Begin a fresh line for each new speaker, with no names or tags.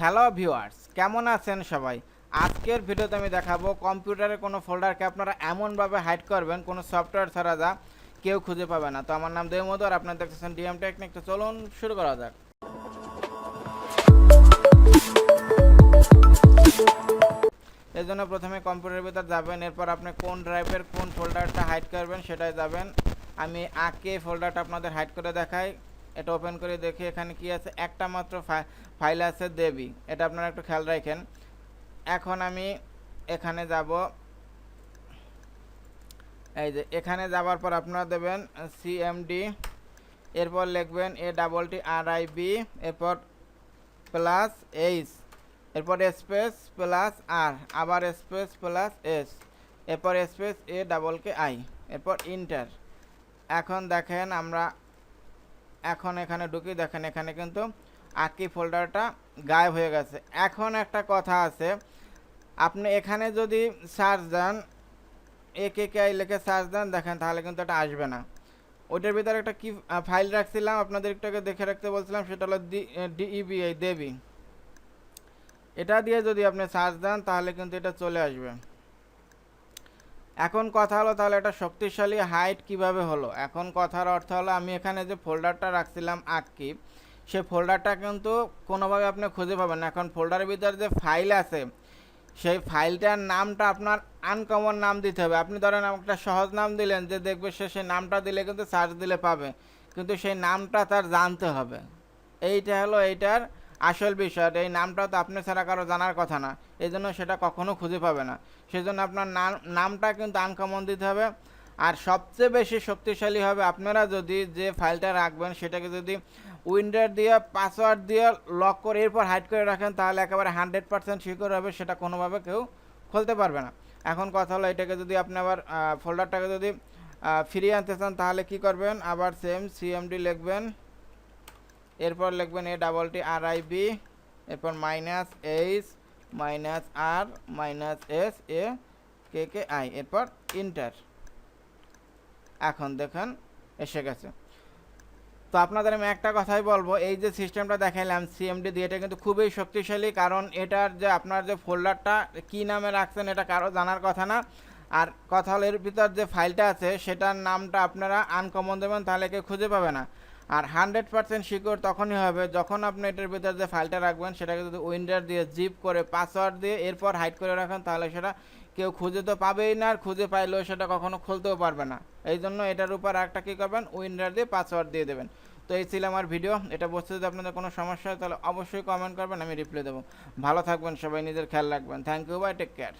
Hello viewers, কেমন আছেন সবাই? আজকের ভিডিওতে আমি দেখাবো কম্পিউটারে কোনো ফোল্ডারকে আপনারা এমনভাবে হাইড করবেন কোনো সফটওয়্যার ছাড়া যা কেউ খুঁজে পাবে না। তো আমার নাম দেবমধু আর আপনারা দেখতেছেন Dmtechnic। তো চলুন শুরু করা যাক। এর জন্য প্রথমে কম্পিউটারের ভিতর যাবেন, এরপর আপনি কোন ড্রাইভের কোন ফোল্ডারটা হাইড করবেন সেটাই যাবেন। আমি আগে ফোল্ডারটা আপনাদের হাইড করে দেখাই। এটা ওপেন করে দেখি এখানে কি আছে। একটা মাত্র ফাইল আছে দেবী, এটা আপনারা একটু খেয়াল রাখেন। এখন আমি এখানে যাব, এই যে এখানে যাওয়ার পর আপনারা দেবেন সিএমডি, এরপর লিখবেন ATTRIB, এরপর প্লাস এইচ, এরপর স্পেস প্লাস আর, আবার স্পেস প্লাস এস, এরপর স্পেস AKI, এরপর ইন্টার। এখন দেখেন আমরা এখন এখানে ঢুকি, দেখেন এখানে কিন্তু আকি ফোল্ডারটা গায়েব হয়ে গেছে। এখন একটা কথা আছে, আপনি এখানে যদি সার্চ দেন AKI লিখে সার্চ দেন, দেখেন তাহলে কিন্তু এটা আসবে না। ওইটার ভিতরে একটা কি ফাইল রাখছিলাম আপনাদের একটু আগে দেখে রাখতে বলছিলাম, সেটা হলো DEBI দেবী। এটা দিয়ে যদি আপনি সার্চ দেন তাহলে কিন্তু এটা চলে আসবে। এখন কথা হলো তাহলে এটা শক্তিশালী হাইড কিভাবে হলো। এখন কথার অর্থ হলো আমি এখানে যে ফোল্ডারটা রাখছিলাম আকি, সেই ফোল্ডারটা কিন্তু কোনোভাবে আপনি খুঁজে পাবেন না। এখন ফোল্ডারের ভিতরে যে ফাইল আছে সেই ফাইলটার নামটা আপনার আনকমন নাম দিতে হবে। আপনি ধরেন একটা সহজ নাম দিলেন, যে দেখবে সে সেই নামটা দিলে কিন্তু সার্চ দিলে পাবে, কিন্তু সেই নামটা তার জানতে হবে। এইটা হলো এইটার আসল বিষয়। এই নামটা তো আপনি ছাড়া কারো জানার কথা না, এই জন্য সেটা কখনো খুঁজে পাবে না। সেই জন্য আপনার নামটা কিন্তু আনকমন দিতে হবে। আর সবচেয়ে বেশি শক্তিশালী হবে আপনারা যদি যে ফাইলটা রাখবেন সেটাকে যদি উইন্ডোর দিয়ে পাসওয়ার্ড দিয়ে লক করে এরপর হাইড করে রাখেন, তাহলে একেবারে 100% সিকিউর হবে, সেটা কোনোভাবে কেউ খুলতে পারবে না। এখন কথা হলো এটাকে যদি আপনি আবার ফোল্ডারটাকে যদি ফিরিয়ে আনতে চান তাহলে কি করবেন, আবার সেম সিএমডি লিখবেন, এরপর লিখবেন ATTRIB, এরপর মাইনাস এইচ মাইনাস আর মাইনাস এস AKI, এরপর ইন্টার। এখন দেখেন এসে গেছে। তো আপনাদের আমি একটা কথাই বলবো, এই যে সিস্টেমটা দেখাইলাম সিএমডি দিয়ে, এটা কিন্তু খুবই শক্তিশালী। কারণ এটার যে আপনার যে ফোল্ডারটা কী নামে রাখছেন এটা কারো জানার কথা না। আর কথা হলো এর ভিতর যে ফাইলটা আছে সেটার নামটা আপনারা আনকমন দেবেন, তাহলে কেউ খুঁজে পাবে না। আর 100% সিকিউর তখনই হবে যখন আপনি এটার ভিতর যে ফাইলটা রাখবেন সেটাকে যদি উইন্ডোর দিয়ে জিপ করে পাসওয়ার্ড দিয়ে এরপর হাইড করে রাখেন, তাহলে সেটা কেউ খুঁজে তো পাবেই না, আর খুঁজে পাইলেও সেটা কখনো খুলতেও পারবে না। এই জন্য এটার উপর একটা কী করবেন, উইন্ডোর দিয়ে পাসওয়ার্ড দিয়ে দেবেন। তো এই ছিল আমার ভিডিও। এটা বুঝতে যদি আপনাদের কোনো সমস্যা হয় তাহলে অবশ্যই কমেন্ট করবেন, আমি রিপ্লাই দেবো। ভালো থাকবেন সবাই, নিজের খেয়াল রাখবেন। Thank you, bye, take care.